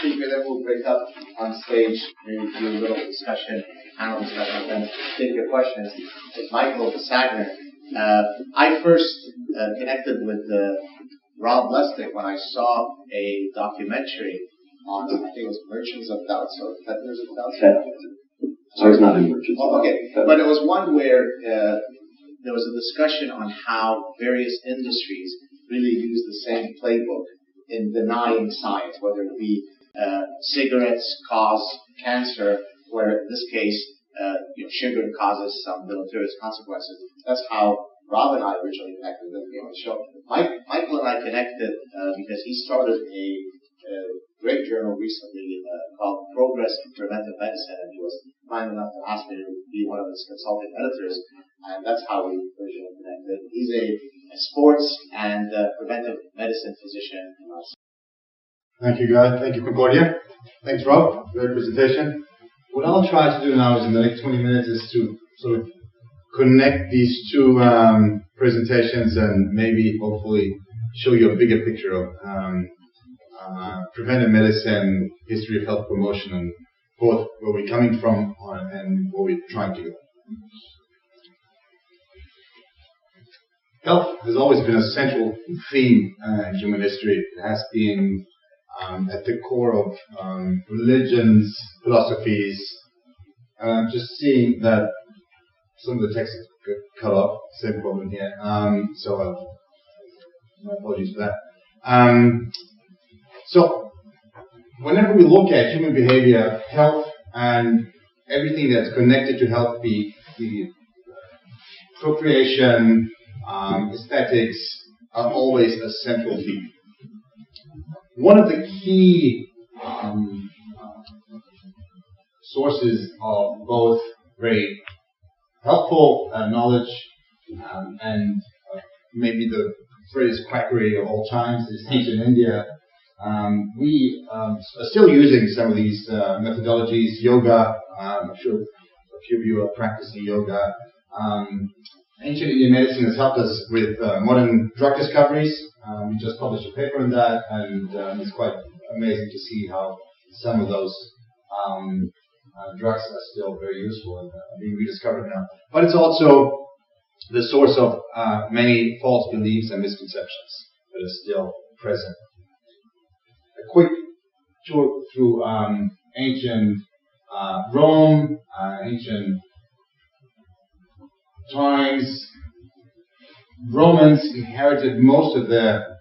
speaker, then we'll break up on stage, maybe do a little discussion, panel discussion, and take your questions. It's Michael Sagner. I first connected with Rob Lustig when I saw a documentary on, I think it was Merchants of Doubt, so Peddlers of Doubt. So it's not in Merchants. Oh, okay. But it was one where there was a discussion on how various industries really use the same playbook in denying science, whether it be cigarettes cause cancer, where in this case, sugar causes some deleterious consequences. That's how Rob and I originally connected on the show. Michael and I connected because he started a great journal recently called Progress in Preventive Medicine, and he was kind enough to ask me to be one of his consulting editors, and that's how we originally connected. He's a sports and preventive medicine physician. Thank you, guys. Thank you, Concordia. Thanks, Rob. Great presentation. What I'll try to do now is in the next 20 minutes is to sort of connect these two presentations and maybe, hopefully, show you a bigger picture of preventive medicine, history of health promotion, and both where we're coming from and where we're trying to go. Health has always been a central theme in human history. It has been at the core of religions, philosophies. And I'm just seeing that some of the text got cut off. Same problem here. So my apologies for that. So whenever we look at human behavior, health, and everything that's connected to health, be procreation, aesthetics, are always a central theme. One of the key sources of both very helpful knowledge and maybe the phrase quackery of all times is ancient India. We are still using some of these methodologies. Yoga, I'm sure a few of you are practicing yoga. Ancient Indian medicine has helped us with modern drug discoveries. We just published a paper on that, and it's quite amazing to see how some of those drugs are still very useful and being rediscovered now. But it's also the source of many false beliefs and misconceptions that are still present. A quick tour through ancient Rome, ancient times. Romans inherited most of their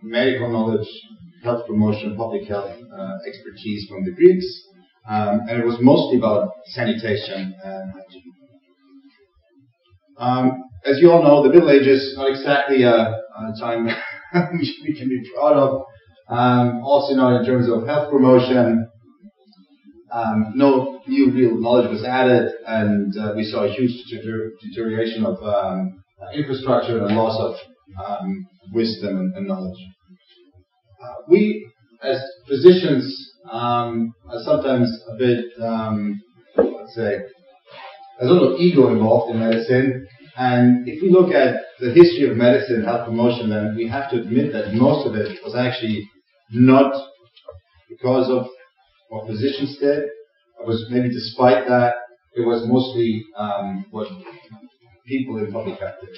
medical knowledge, health promotion, public health expertise from the Greeks, and it was mostly about sanitation and hygiene. As you all know, the Middle Ages, not exactly a time we can be proud of. Also not in terms of health promotion. No new real knowledge was added, and we saw a huge deterioration of infrastructure and loss of wisdom and knowledge. We, as physicians, are sometimes a bit, let's say, there's a little ego involved in medicine. And if we look at the history of medicine, health promotion, then we have to admit that most of it was actually not because of what physicians did. It was maybe despite that, it was mostly what people in public health did.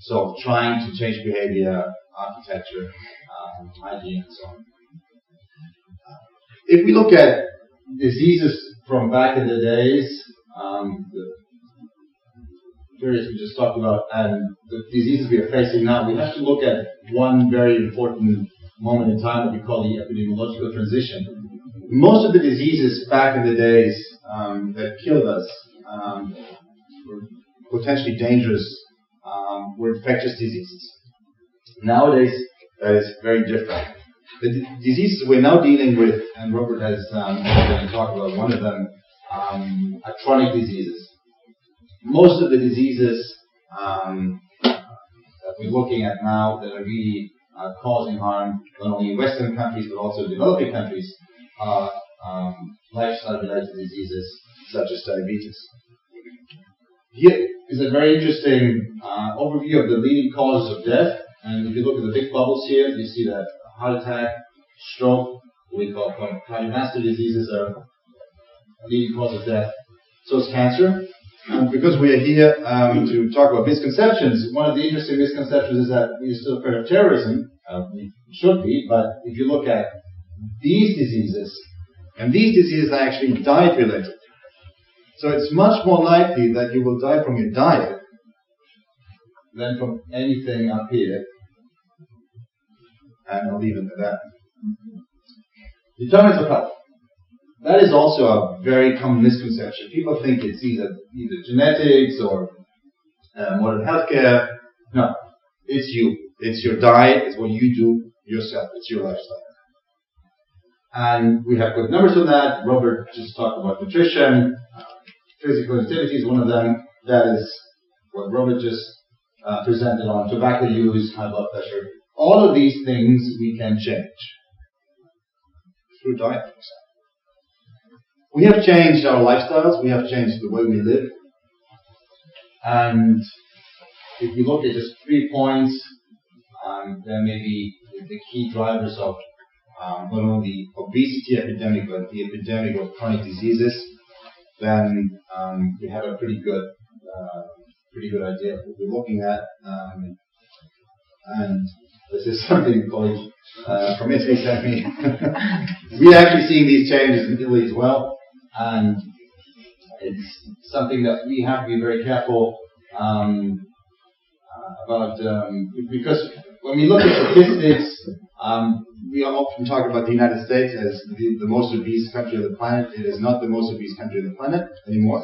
So trying to change behavior, architecture, hygiene, and so on. If we look at diseases from back in the days, the periods we just talked about, and the diseases we are facing now, we have to look at one very important moment in time that we call the epidemiological transition. Most of the diseases back in the days that killed us were potentially dangerous, were infectious diseases. Nowadays, that is very different. The diseases we're now dealing with, and Robert has already talked about one of them, are chronic diseases. Most of the diseases that we're looking at now that are really causing harm, not only in Western countries but also in developing countries, are lifestyle-related diseases such as diabetes. Here is a very interesting overview of the leading causes of death. And if you look at the big bubbles here, you see that heart attack, stroke, we call cardiovascular diseases are a leading cause of death. So is cancer. And because we are here to talk about misconceptions, one of the interesting misconceptions is that we are still afraid of terrorism. We should be, but if you look at these diseases, and these diseases are actually diet-related. So it's much more likely that you will die from your diet than from anything up here. And I'll leave it at that. Determinants of health. That is also a very common misconception. People think it's either genetics or modern healthcare. No, it's you. It's your diet. It's what you do yourself. It's your lifestyle. And we have good numbers on that. Robert just talked about nutrition. Physical activity is one of them. That is what Robert just presented on. Tobacco use, high blood pressure. All of these things we can change through diet, for example. We have changed our lifestyles. We have changed the way we live. And if you look at just 3 points, there may be the key drivers of not only the obesity epidemic, but the epidemic of chronic diseases, then we have a pretty good idea of what we're looking at. And this is something a colleague from Italy sent me. We're actually seeing these changes in Italy as well, and it's something that we have to be very careful about, because when we look at statistics, we are often talking about the United States as the most obese country of the planet. It is not the most obese country of the planet anymore.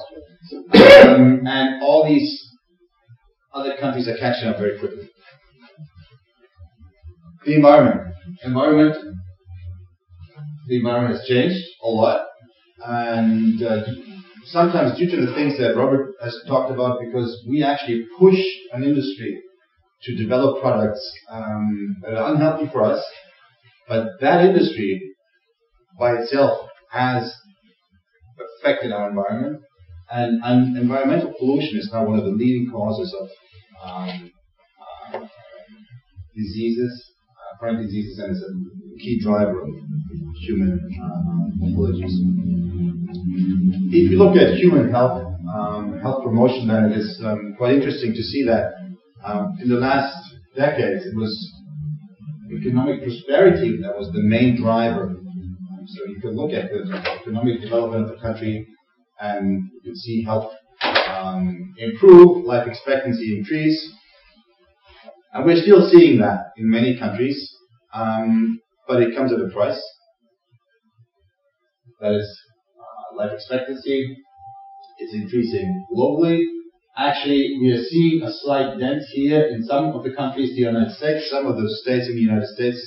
And all these other countries are catching up very quickly. The environment. The environment has changed a lot. And sometimes due to the things that Robert has talked about, because we actually push an industry to develop products that are unhealthy for us, but that industry by itself has affected our environment, and environmental pollution is now one of the leading causes of diseases, chronic diseases, and is a key driver of human pathologies. If you look at human health, health promotion, then it is quite interesting to see that in the last decades it was economic prosperity that was the main driver. So you can look at the economic development of the country and you can see health improve, life expectancy increase. And we're still seeing that in many countries, but it comes at a price. That is life expectancy. It's increasing globally. Actually, we are seeing a slight dent here in some of the countries, the United States. Some of the states in the United States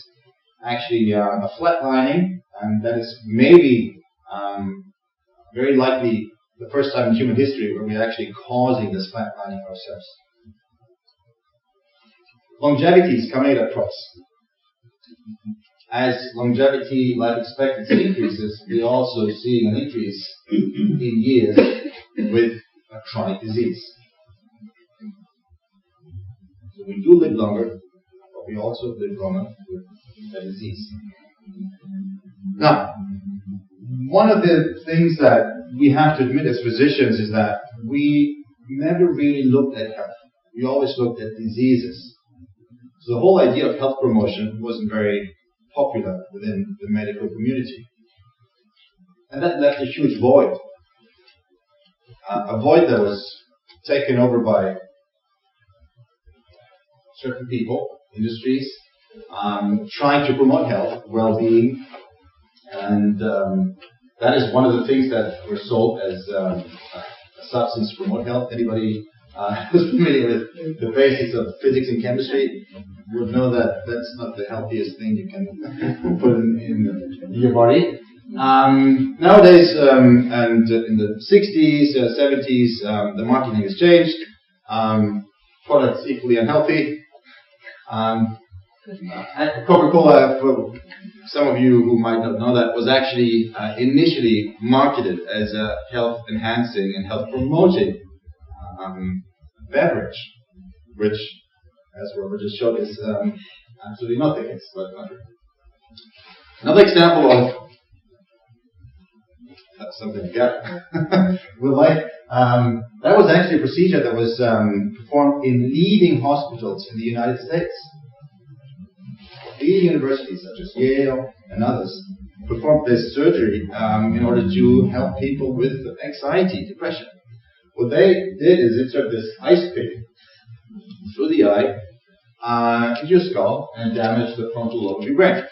actually are flatlining, and that is maybe very likely the first time in human history where we're actually causing this flatlining ourselves. Longevity is coming at a price. As longevity, life expectancy increases, we're also seeing an increase in years with a chronic disease. So we do live longer, but we also live longer with a disease. Now, one of the things that we have to admit as physicians is that we never really looked at health. We always looked at diseases. So the whole idea of health promotion wasn't very popular within the medical community. And that left a huge void. A void that was taken over by certain people, industries, trying to promote health, well-being, and that is one of the things that were sold as a substance to promote health. Anybody who's familiar with the basics of physics and chemistry would know that that's not the healthiest thing you can put in your body. Nowadays, and in the 60s, 70s, the marketing has changed. Products equally unhealthy. Coca-Cola, for some of you who might not know that, was actually initially marketed as a health-enhancing and health-promoting beverage, which, as Robert just showed, is absolutely not the case. Another example of something, yeah, that was actually a procedure that was performed in leading hospitals in the United States. Leading universities such as Yale and others performed this surgery in order to help people with anxiety, depression. What they did is insert this ice pick through the eye into your skull and damage the frontal lobe of your brain.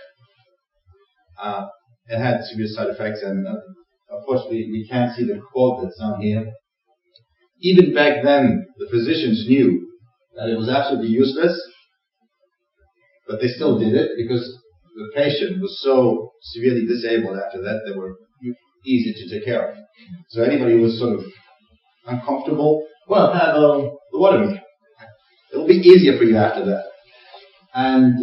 It had severe side effects, and of course we can't see the quote that's on here. Even back then, the physicians knew that it was absolutely useless, but they still did it because the patient was so severely disabled after that, they were easy to take care of. So anybody who was sort of uncomfortable, well, have the water meter. It'll be easier for you after that. And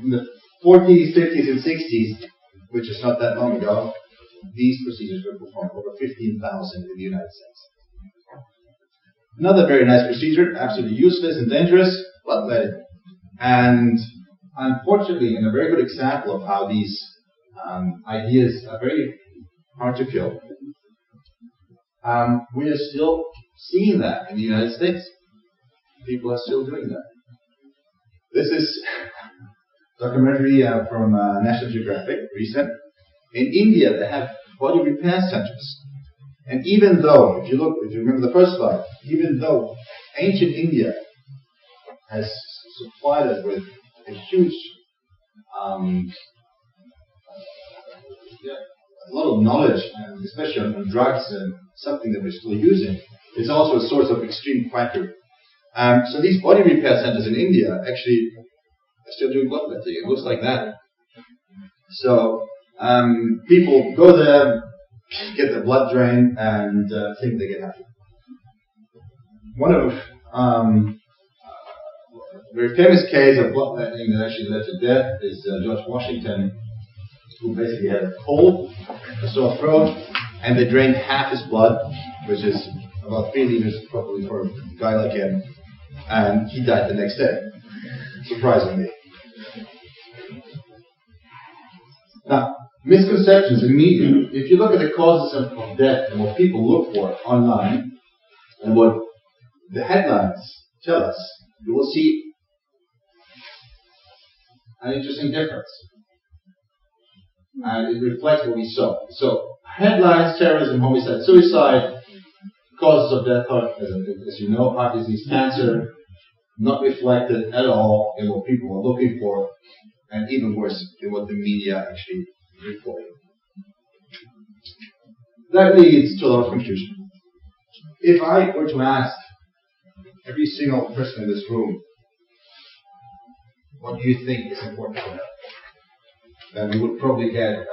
in the 40s, 50s, and 60s, which is not that long ago, these procedures were performed over 15,000 in the United States. Another very nice procedure, absolutely useless and dangerous, bloodletting. And unfortunately, and a very good example of how these ideas are very hard to kill, we are still seeing that in the United States. People are still doing that. This is a documentary from National Geographic, recent. In India, they have body repair centers. And even though, if you remember the first slide, even though ancient India has supplied us with a huge, a lot of knowledge, and especially on drugs and something that we're still using, it's also a source of extreme quackery. So these body repair centers in India actually are still doing bloodletting. It looks like that. So people go there, get their blood drained, and think they get happy. One of a very famous case of bloodletting that actually led to death is George Washington, who basically had a cold, a sore throat, and they drained half his blood, which is about 3 liters probably for a guy like him, and he died the next day, surprisingly. Now, misconceptions immediately. If you look at the causes of death and what people look for online and what the headlines tell us, you will see an interesting difference. And it reflects what we saw. So, headlines, terrorism, homicide, suicide, causes of death, as you know, heart disease, cancer, not reflected at all in what people are looking for, and even worse, in what the media actually report. That leads to a lot of confusion. If I were to ask every single person in this room, what do you think is important for them? Then we would probably get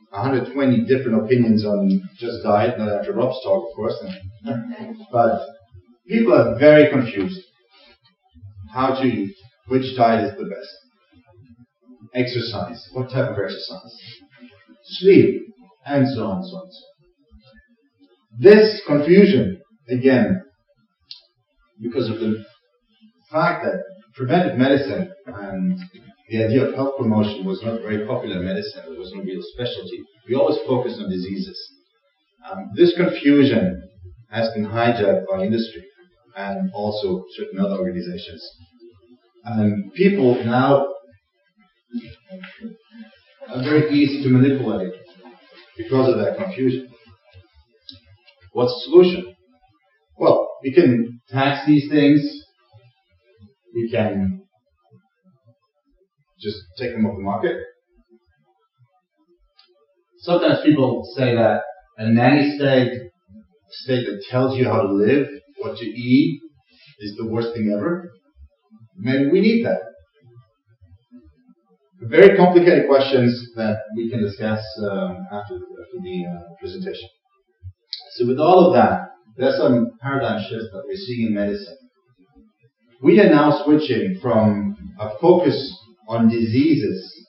120 different opinions on just diet, not after Rob's talk, of course. But people are very confused. How to eat, which diet is the best? Exercise, what type of exercise? Sleep, and so on and so on. This confusion, again, because of the fact that preventive medicine and the idea of health promotion was not very popular medicine, it was no real specialty. We always focused on diseases. This confusion has been hijacked by industry and also certain other organizations. And people now are very easy to manipulate because of that confusion. What's the solution? Well, we can tax these things. We can just take them off the market. Sometimes people say that a nanny state, a state that tells you how to live, what to eat, is the worst thing ever. Maybe we need that. Very complicated questions that we can discuss after the presentation. So with all of that, there's some paradigm shifts that we're seeing in medicine. We are now switching from a focus on diseases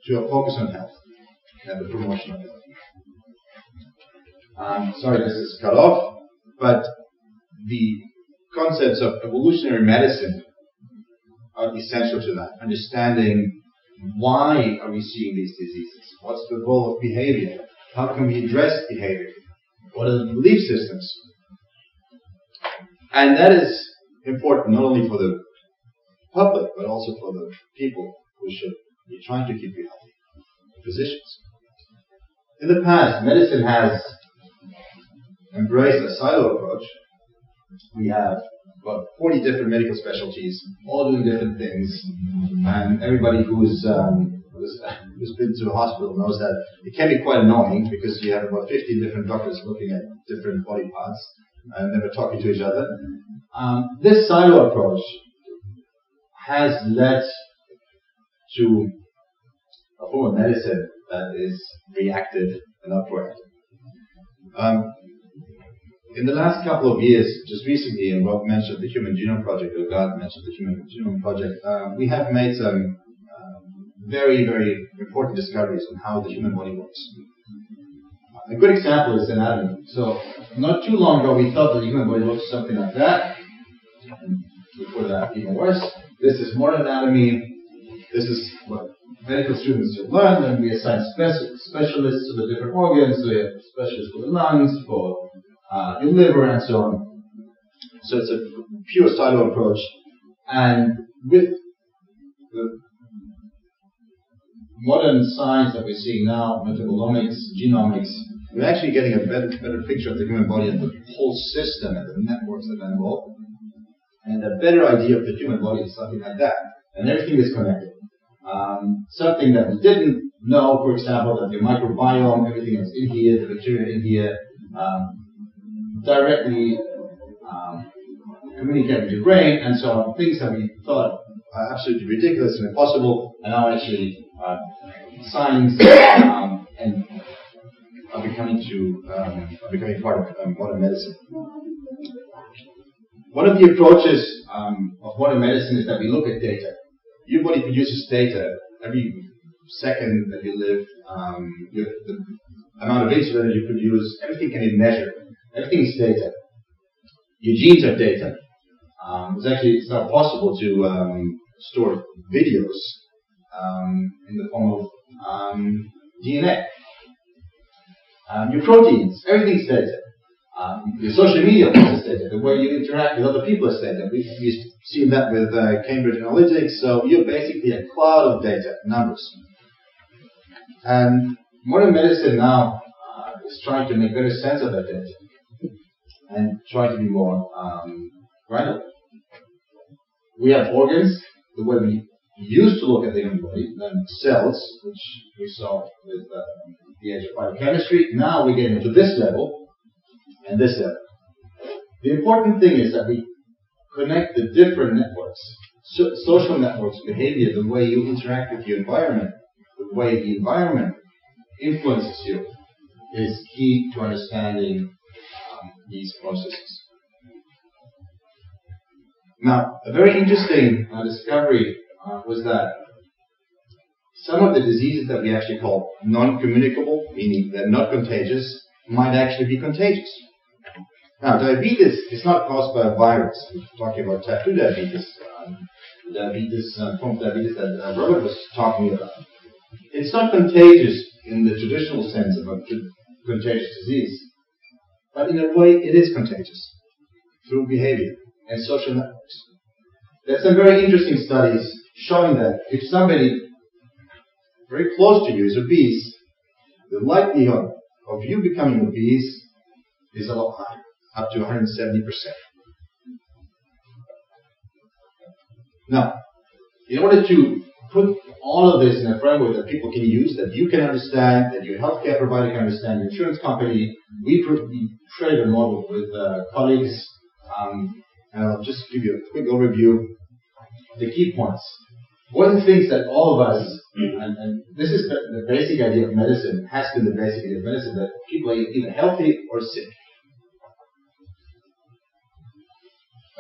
to a focus on health and the promotion of health. Sorry, this is cut off, but the concepts of evolutionary medicine are essential to that. Understanding Why are we seeing these diseases? What's the role of behavior? How can we address behavior? What are the belief systems? And that is important not only for the public, but also for the people who should be trying to keep you healthy, physicians. In the past, medicine has embraced a silo approach. We have about 40 different medical specialties, all doing different things, and everybody who's been to a hospital knows that it can be quite annoying because you have about 15 different doctors looking at different body parts and never talking to each other. This silo approach has led to a form of medicine that is reactive and not proactive. In the last couple of years, just recently, and Rob mentioned the Human Genome Project, or God mentioned the Human Genome Project, we have made some very, very important discoveries on how the human body works. A good example is anatomy. So, not too long ago, we thought that the human body looks something like that. And before that, even worse. This is modern anatomy. This is what medical students have learned, and we assign specialists to the different organs. So we have specialists for the lungs, for your liver, and so on. So it's a pure silo approach. And with the modern science that we're seeing now, metabolomics, genomics, we're actually getting a better picture of the human body and the whole system and the networks that are involved. And a better idea of the human body is something like that. And everything is connected. Something that we didn't know, for example, that the microbiome, everything is in here, the bacteria in here, directly communicate with your brain, and so on. Things that we thought are absolutely ridiculous and impossible, and now actually science and are becoming part of modern medicine. One of the approaches of modern medicine is that we look at data. Your body produces data every second that you live. The amount of insulin that you produce, everything can be measured. Everything is data. Your genes are data. It's not possible to store videos in the form of DNA. Your proteins, everything's data. Your social media is data. The way you interact with other people is data. We've seen that with Cambridge Analytics. So you're basically a cloud of data, numbers. And modern medicine now is trying to make better sense of that data and trying to be more granular. We have organs, the way we used to look at the human body, then cells, which we saw with the age of biochemistry. Now we get into this level and this level. The important thing is that we connect the different networks, social networks, behavior, the way you interact with your environment, the way the environment influences you, is key to understanding these processes. Now, a very interesting discovery was that some of the diseases that we actually call non-communicable, meaning they're not contagious, might actually be contagious. Now, diabetes is not caused by a virus. We're talking about type 2 diabetes, form of diabetes that Robert was talking about. It's not contagious in the traditional sense of a contagious disease, but in a way it is contagious through behavior and social networks. There's some very interesting studies showing that if somebody very close to you is obese, the likelihood of you becoming obese is a lot higher, up to 170%. Now, in order to put all of this in a framework that people can use, that you can understand, that your healthcare provider can understand, your insurance company, we created a model with colleagues, and I'll just give you a quick overview of the key points. One of the things that all of us, and this is the basic idea of medicine, has been the basic idea of medicine, that people are either healthy or sick.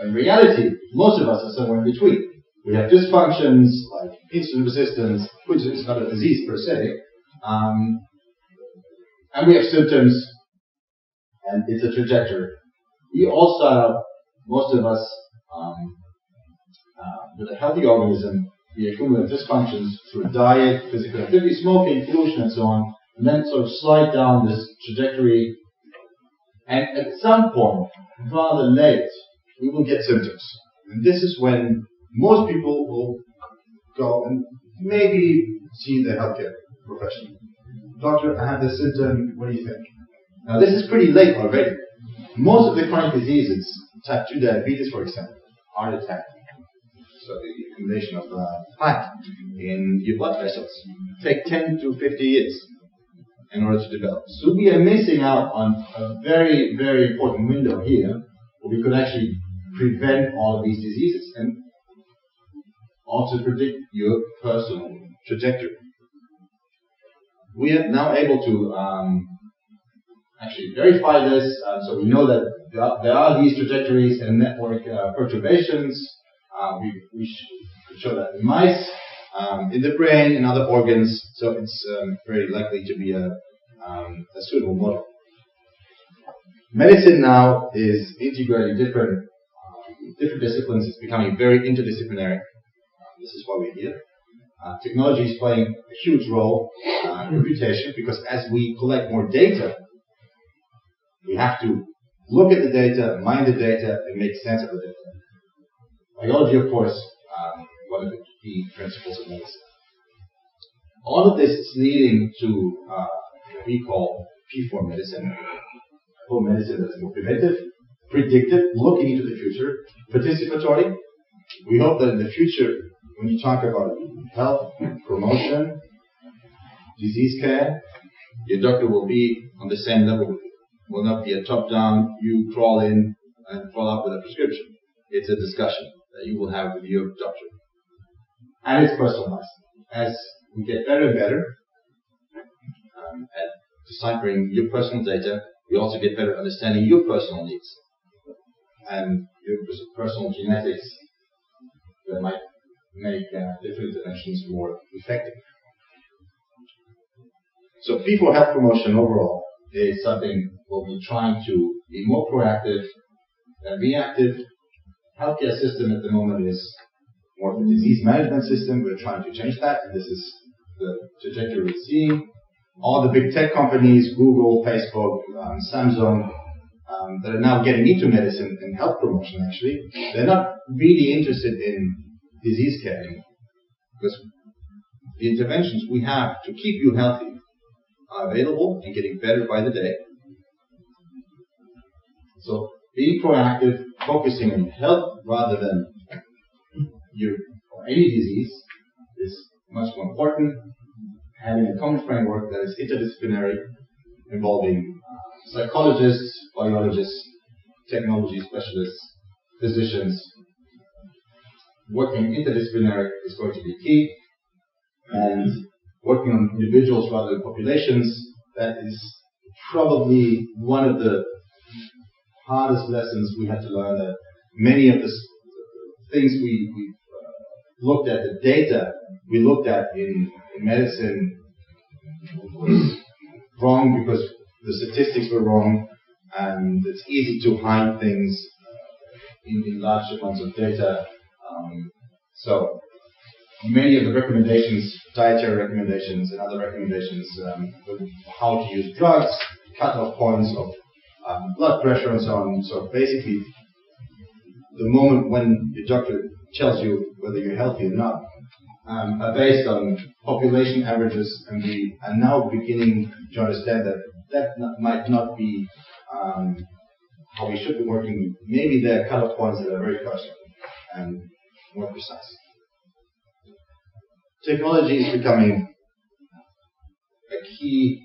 In reality, most of us are somewhere in between. We have dysfunctions like insulin resistance, which is not a disease per se, and we have symptoms, and it's a trajectory. We all start out, most of us, with a healthy organism, the accumulated dysfunctions through diet, physical activity, smoking, pollution, and so on, and then sort of slide down this trajectory. And at some point, rather late, we will get symptoms. And this is when most people will go and maybe see the healthcare professional. Doctor, I have this symptom, what do you think? Now this is pretty late already. Most of the chronic diseases, type 2 diabetes for example, heart attack, so the accumulation of fat in your blood vessels, take 10 to 50 years in order to develop. So we are missing out on a very, very important window here where we could actually prevent all of these diseases and also predict your personal trajectory. We are now able to actually verify this, so we know that there are these trajectories and network perturbations. We show that in mice, in the brain, in other organs, so it's very likely to be a suitable model. Medicine now is integrating different disciplines. It's becoming very interdisciplinary. This is why we're here. Technology is playing a huge role in computation, because as we collect more data, we have to look at the data, mine the data, and make sense of the data. Biology, of course, one of the key principles of medicine. All of this is leading to what we call P4 medicine. P4 medicine that is more preventive, predictive, looking into the future, participatory. We hope that in the future, when you talk about health promotion, disease care, your doctor will be on the same level. Will not be a top-down, you crawl in and follow up with a prescription. It's a discussion that you will have with your doctor. And it's personalized. As we get better and better at deciphering your personal data, we also get better at understanding your personal needs and your personal genetics that might make different interventions more effective. So P4 health promotion overall is something where we're trying to be more proactive than reactive. Healthcare system at the moment is more of a disease management system. We're trying to change that, and this is the trajectory we're seeing. All the big tech companies, Google, Facebook, Samsung, that are now getting into medicine and health promotion actually, they're not really interested in disease care anymore. Because the interventions we have to keep you healthy are available and getting better by the day. So being proactive, focusing on health rather than any disease is much more important. Having a common framework that is interdisciplinary, involving psychologists, biologists, technology specialists, physicians. Working interdisciplinary is going to be key, and working on individuals rather than populations, that is probably one of the hardest lessons we had to learn, that many of the things we looked at, the data we looked at in medicine was wrong because the statistics were wrong, and it's easy to hide things in large amounts of data. So many of the recommendations, dietary recommendations and other recommendations, how to use drugs, cut-off points of blood pressure and so on. So basically, the moment when your doctor tells you whether you're healthy or not, are based on population averages, and we are now beginning to understand that might not be how we should be working. Maybe there are cut-off points that are very personal and more precise. Technology is becoming a key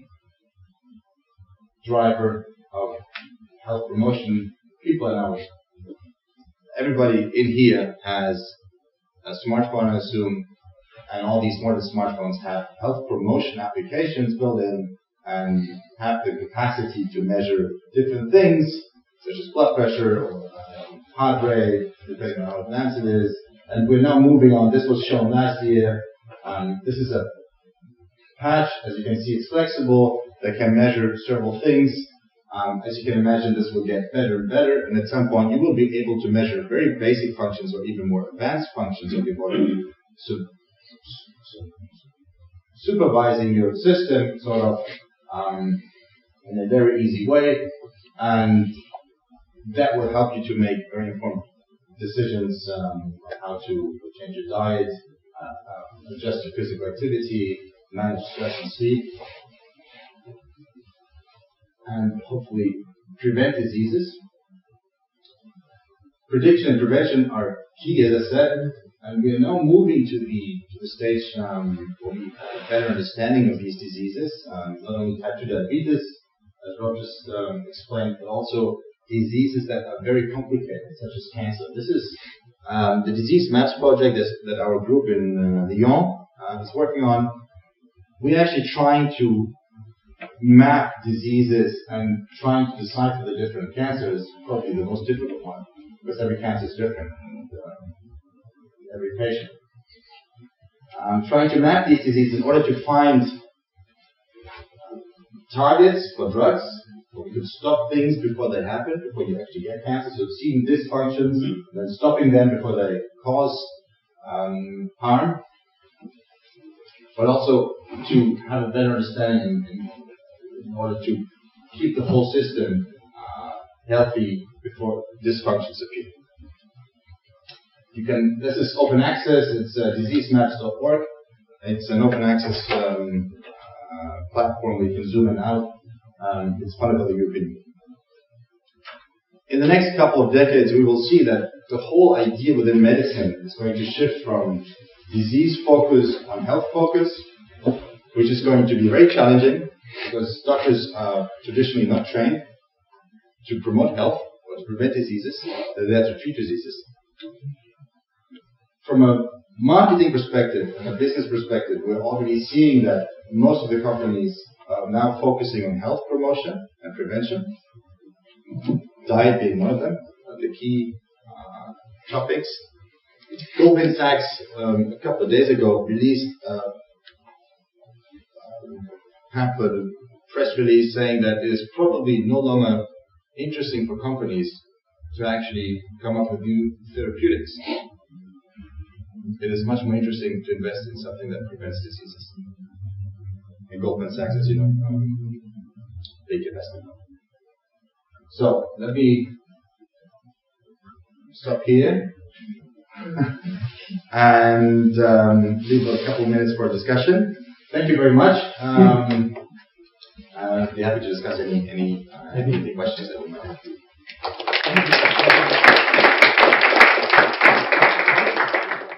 driver of health promotion. People are now, everybody in here has a smartphone, I assume, and all these modern smartphones have health promotion applications built in and have the capacity to measure different things, such as blood pressure or heart rate, depending on how advanced it is. And we're now moving on. This was shown last year. This is a patch. As you can see, it's flexible. They can measure several things. As you can imagine, this will get better and better. And at some point, you will be able to measure very basic functions or even more advanced functions of your body. So supervising your system sort of in a very easy way, and that will help you to make very informed decisions on how to change your diet, adjust your physical activity, manage stress and sleep, and hopefully prevent diseases. Prediction and prevention are key, as I said, and we are now moving to the stage where we have a better understanding of these diseases, not only type 2 diabetes, as Rob just explained, but also diseases that are very complicated, such as cancer. This is the disease maps project that our group in Lyon is working on. We're actually trying to map diseases and trying to decipher the different cancers, probably the most difficult one, because every cancer is different, and every patient. Trying to map these diseases in order to find targets for drugs, where we could stop things before they happen, before you actually get cancer, so seeing dysfunctions, then stopping them before they cause harm, but also to have a better understanding in order to keep the whole system healthy before dysfunctions appear. This is open access, it's diseasemaps.org. It's an open access platform where you can zoom in and out. It's funded by the European Union. In the next couple of decades, we will see that the whole idea within medicine is going to shift from disease focus on health focus, which is going to be very challenging because doctors are traditionally not trained to promote health or to prevent diseases. They're there to treat diseases. From a marketing perspective and a business perspective, we're already seeing that most of the companies are now focusing on health promotion and prevention, diet being one of them, the key topics. Goldman Sachs, a couple of days ago, released a pamphlet, a press release saying that it is probably no longer interesting for companies to actually come up with new therapeutics. It is much more interesting to invest in something that prevents diseases. And Goldman Sachs, as you know, big investment. So let me stop here and leave a couple minutes for discussion. Thank you very much. I'd be happy to discuss any questions that we might have.